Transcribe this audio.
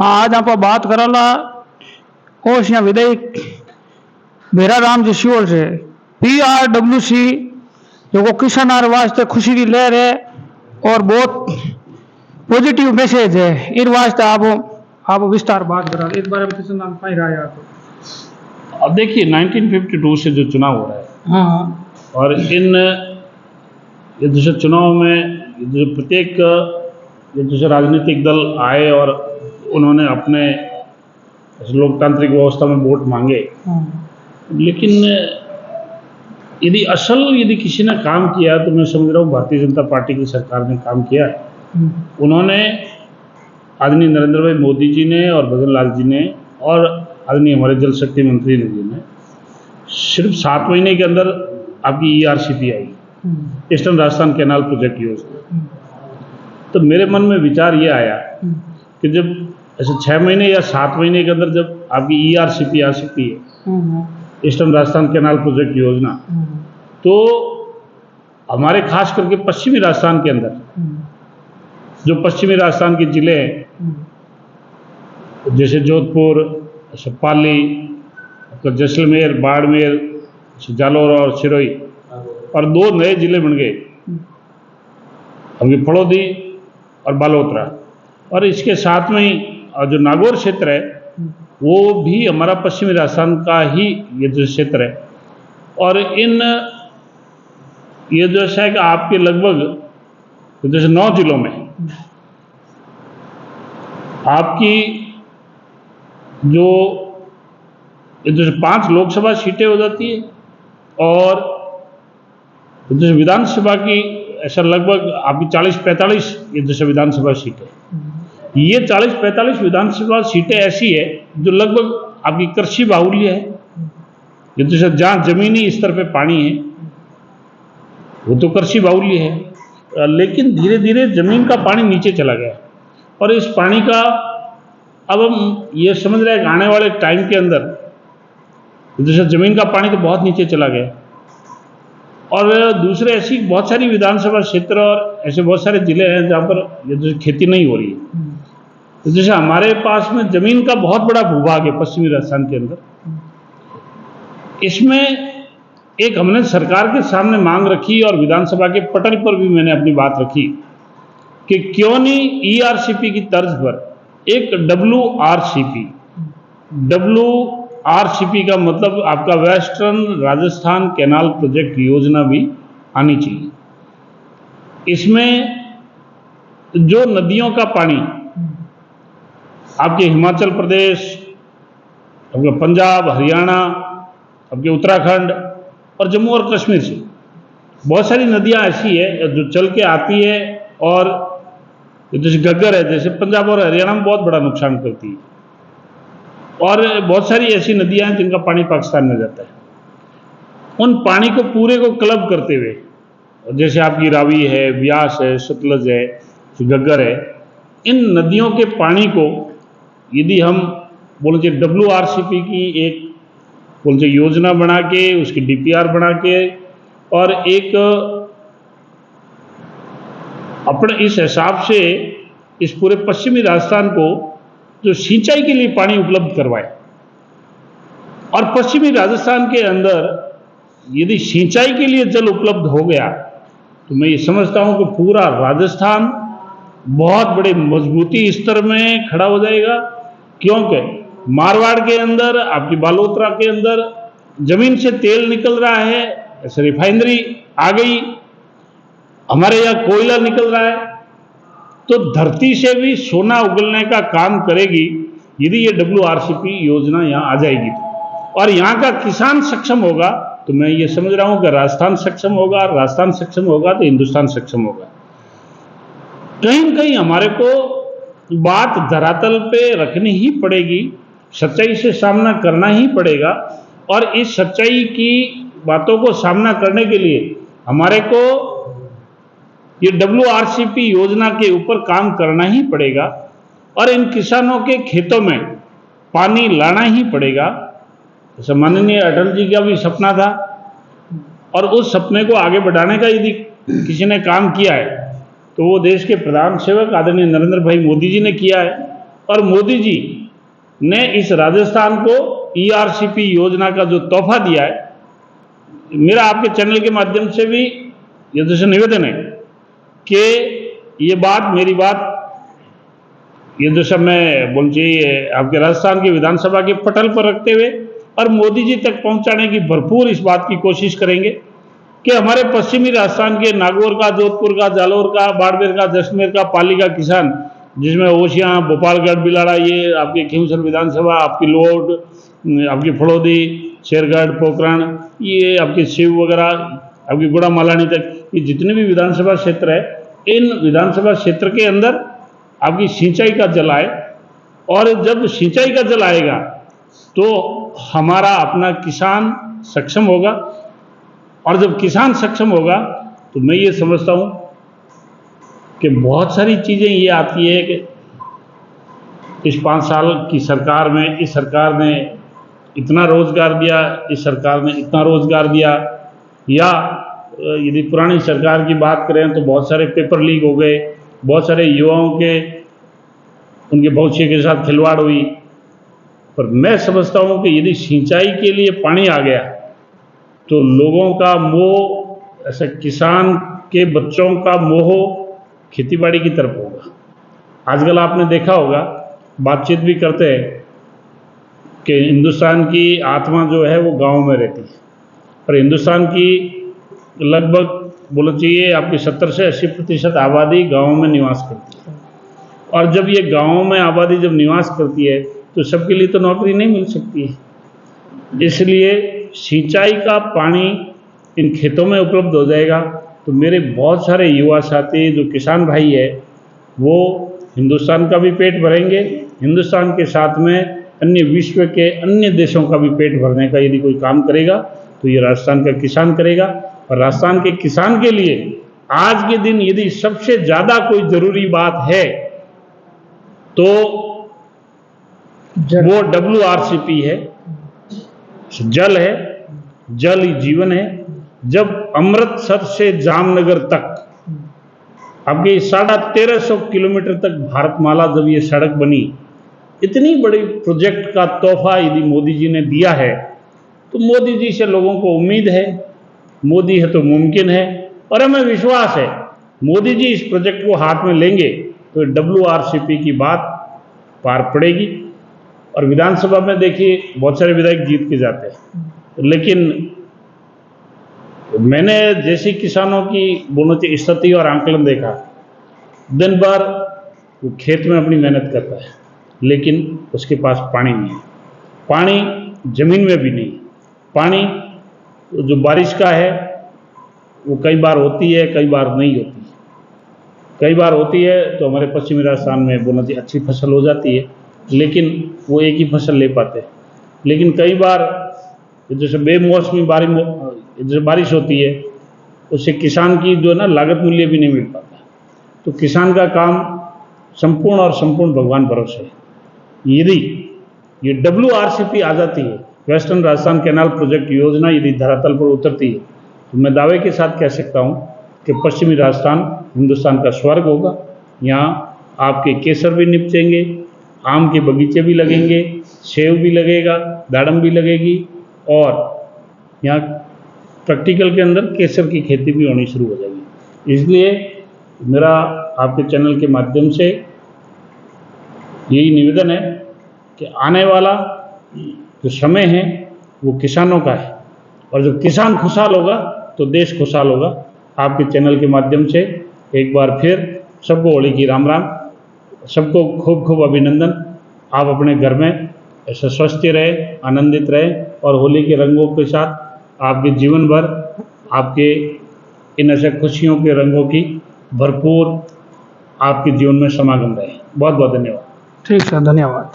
आज आप बात करला ओसिया विधायक भेरा राम जी शिवल से PRWC जो किसान वास्ते खुशी की लहर है और बहुत पॉजिटिव मैसेज है। इन वास्ते आप विस्तार बात करा इस बारे में किसान नाम कहीं राय आप। अब देखिए 1952 से जो चुनाव हो रहा है, हाँ, और ये दूसरे चुनाव में जो प्रत्येक ये दूसरे राजनीतिक दल आए और उन्होंने अपने लोकतांत्रिक व्यवस्था में वोट मांगे, लेकिन यदि किसी ने काम किया तो मैं समझ रहा हूँ भारतीय जनता पार्टी की सरकार ने काम किया है। उन्होंने आदरणीय नरेंद्र भाई मोदी जी ने और भजन लाल जी ने और आदरणीय हमारे जल शक्ति मंत्री जी ने सिर्फ 7 महीने के अंदर आपकी ERCP आई, ईस्टर्न राजस्थान कैनाल प्रोजेक्ट योजना। तो मेरे मन में विचार ये आया कि जब ऐसे 6 महीने या 7 महीने के अंदर जब आपकी ERCP आ सकती है, ईस्टर्न राजस्थान कैनाल प्रोजेक्ट योजना, तो हमारे खास करके पश्चिमी राजस्थान के अंदर जो पश्चिमी राजस्थान के जिले हैं जैसे जोधपुर, पाली, जैसलमेर, बाड़मेर, जालौर और सिरोही, और 2 नए जिले बन गए अभी फड़ौदी और बालोतरा, और इसके साथ में ही जो नागौर क्षेत्र है वो भी हमारा पश्चिमी राजस्थान का ही ये जो क्षेत्र है। और ये जो है कि आपके लगभग जैसे 9 जिलों में आपकी जो 5 लोकसभा सीटें हो जाती है और जैसे विधानसभा की ऐसा लगभग आपकी 40-45 ये जैसे विधानसभा सीटें, ये 40-45 विधानसभा सीटें ऐसी है जो लगभग आपकी कृषि बाहुल्य है। ये जैसे जहाँ जमीनी स्तर पे पानी है वो तो कृषि बाहुल्य है, लेकिन धीरे धीरे जमीन का पानी नीचे चला गया, और इस पानी का अब हम ये समझ रहे हैं कि आने वाले टाइम के अंदर जैसे जमीन का पानी तो बहुत नीचे चला गया, और दूसरे ऐसी बहुत सारी विधानसभा क्षेत्र और ऐसे बहुत सारे जिले हैं जहाँ पर ये जैसे खेती नहीं हो रही है। तो जैसे हमारे पास में जमीन का बहुत बड़ा भूभाग है पश्चिमी राजस्थान के अंदर, इसमें एक हमने सरकार के सामने मांग रखी और विधानसभा के पटल पर भी मैंने अपनी बात रखी कि क्यों नहीं ERCP की तर्ज पर एक WRCP का मतलब आपका वेस्टर्न राजस्थान कैनाल प्रोजेक्ट योजना भी आनी चाहिए। इसमें जो नदियों का पानी आपके हिमाचल प्रदेश, आपके पंजाब, हरियाणा, आपके उत्तराखंड और जम्मू और कश्मीर से बहुत सारी नदियां ऐसी है जो चल के आती है, और जैसे घग्गर है जैसे पंजाब और हरियाणा में बहुत बड़ा नुकसान करती है, और बहुत सारी ऐसी नदियां हैं जिनका पानी पाकिस्तान में जाता है। उन पानी को पूरे को क्लब करते हुए जैसे आपकी रावी है, व्यास है, सतलज है, घग्गर है, इन नदियों के पानी को यदि हम बोले WRCP की एक बोलते योजना बना के उसकी DPR बना के और एक अपने इस हिसाब से इस पूरे पश्चिमी राजस्थान को जो सिंचाई के लिए पानी उपलब्ध करवाए, और पश्चिमी राजस्थान के अंदर यदि सिंचाई के लिए जल उपलब्ध हो गया तो मैं ये समझता हूं कि पूरा राजस्थान बहुत बड़े मजबूती स्तर में खड़ा हो जाएगा। क्योंकि मारवाड़ के अंदर, आपकी बालोतरा के अंदर जमीन से तेल निकल रहा है, ऐसे रिफाइनरी आ गई, हमारे यहाँ कोयला निकल रहा है, तो धरती से भी सोना उगलने का काम करेगी यदि ये WRCP योजना यहाँ आ जाएगी, और यहाँ का किसान सक्षम होगा तो मैं ये समझ रहा हूँ कि राजस्थान सक्षम होगा, राजस्थान सक्षम होगा तो हिंदुस्तान सक्षम होगा। कहीं न कहीं हमारे को बात धरातल पे रखनी ही पड़ेगी, सच्चाई से सामना करना ही पड़ेगा, और इस सच्चाई की बातों को सामना करने के लिए हमारे को ये WRCP योजना के ऊपर काम करना ही पड़ेगा, और इन किसानों के खेतों में पानी लाना ही पड़ेगा। जैसे माननीय अटल जी का भी सपना था, और उस सपने को आगे बढ़ाने का यदि किसी ने काम किया है तो वो देश के प्रधान सेवक आदरणीय नरेंद्र भाई मोदी जी ने किया है, और मोदी जी ने इस राजस्थान को ERCP योजना का जो तोहफा दिया है, मेरा आपके चैनल के माध्यम से भी ये जैसे निवेदन है कि ये बात, मेरी बात, ये जो सब मैं बोल चाहिए आपके राजस्थान की विधानसभा के पटल पर रखते हुए और मोदी जी तक पहुंचाने की भरपूर इस बात की कोशिश करेंगे कि हमारे पश्चिमी राजस्थान के नागौर का, जोधपुर का, जालौर का, बाड़मेर का, जैसलमेर का, पाली का किसान, जिसमें ओसियां, भोपालगढ़, बिलाड़ा, ये आपकी खींवसर विधानसभा, आपकी लोड, आपकी फड़ौदी, शेरगढ़, पोखरण, ये आपकी शिव वगैरह, आपकी गुड़ा मालानी तक, ये जितने भी विधानसभा क्षेत्र है, इन विधानसभा क्षेत्र के अंदर आपकी सिंचाई का जल आए। और जब सिंचाई का जल आएगा तो हमारा अपना किसान सक्षम होगा, और जब किसान सक्षम होगा तो मैं ये समझता हूँ कि बहुत सारी चीज़ें ये आती है कि इस 5 साल की सरकार में, इस सरकार ने इतना रोजगार दिया, इस सरकार ने इतना रोजगार दिया, या यदि पुरानी सरकार की बात करें तो बहुत सारे पेपर लीक हो गए, बहुत सारे युवाओं के उनके भविष्य के साथ खिलवाड़ हुई। पर मैं समझता हूँ कि यदि सिंचाई के लिए पानी आ गया तो लोगों का मोह, ऐसे किसान के बच्चों का मोह खेतीबाड़ी की तरफ होगा। आजकल आपने देखा होगा, बातचीत भी करते हैं कि हिंदुस्तान की आत्मा जो है वो गांव में रहती है, और हिंदुस्तान की लगभग बोलो चाहिए आपकी 70 से 80% आबादी गाँव में निवास करती है। और जब ये गाँव में आबादी जब निवास करती है तो सबके लिए तो नौकरी नहीं मिल सकती है। इसलिए सिंचाई का पानी इन खेतों में उपलब्ध हो जाएगा तो मेरे बहुत सारे युवा साथी जो किसान भाई है वो हिंदुस्तान का भी पेट भरेंगे, हिंदुस्तान के साथ में अन्य विश्व के अन्य देशों का भी पेट भरने का यदि कोई काम करेगा तो ये राजस्थान का किसान करेगा। और राजस्थान के किसान के लिए आज के दिन यदि सबसे ज़्यादा कोई ज़रूरी बात है तो वो WRCP है, जल है, जल ही जीवन है। जब अमृतसर से जामनगर तक आपके 1350 किलोमीटर तक भारतमाला जब ये सड़क बनी, इतनी बड़ी प्रोजेक्ट का तोहफा यदि मोदी जी ने दिया है तो मोदी जी से लोगों को उम्मीद है, मोदी है तो मुमकिन है, और हमें विश्वास है मोदी जी इस प्रोजेक्ट को हाथ में लेंगे तो WRCP की बात पार पड़ेगी। और विधानसभा में देखिए बहुत सारे विधायक जीत के जाते हैं, लेकिन मैंने जैसे किसानों की बोलो तो स्थिति और आंकलन देखा, दिन भर वो खेत में अपनी मेहनत करता है लेकिन उसके पास पानी नहीं है, पानी जमीन में भी नहीं, पानी जो बारिश का है वो कई बार होती है, कई बार नहीं होती। कई बार होती है तो हमारे पश्चिमी राजस्थान में बोलना चाहिए अच्छी फसल हो जाती है, लेकिन वो एक ही फसल ले पाते हैं। लेकिन कई बार जैसे बेमौसमी बारिश होती है उससे किसान की जो है ना लागत मूल्य भी नहीं मिल पाता। तो किसान का काम संपूर्ण और संपूर्ण भगवान भरोसे है। यदि ये WRCP आ जाती है, वेस्टर्न राजस्थान कैनाल प्रोजेक्ट योजना यदि धरातल पर उतरती है तो मैं दावे के साथ कह सकता हूँ कि पश्चिमी राजस्थान हिंदुस्तान का स्वर्ग होगा। यहाँ आपके केसर भी निपटेंगे, आम के बगीचे भी लगेंगे, सेब भी लगेगा, दाड़म भी लगेगी, और यहाँ प्रैक्टिकल के अंदर केसर की खेती भी होनी शुरू हो जाएगी। इसलिए मेरा आपके चैनल के माध्यम से यही निवेदन है कि आने वाला जो समय है वो किसानों का है, और जब किसान खुशहाल होगा तो देश खुशहाल होगा। आपके चैनल के माध्यम से एक बार फिर सबको होली की राम राम, सबको खूब खूब अभिनंदन। आप अपने घर में ऐसे स्वस्थ रहे, आनंदित रहे, और होली के रंगों के साथ आपके जीवन भर आपके इन ऐसे खुशियों के रंगों की भरपूर आपके जीवन में समागम रहे। बहुत बहुत धन्यवाद। ठीक है, धन्यवाद।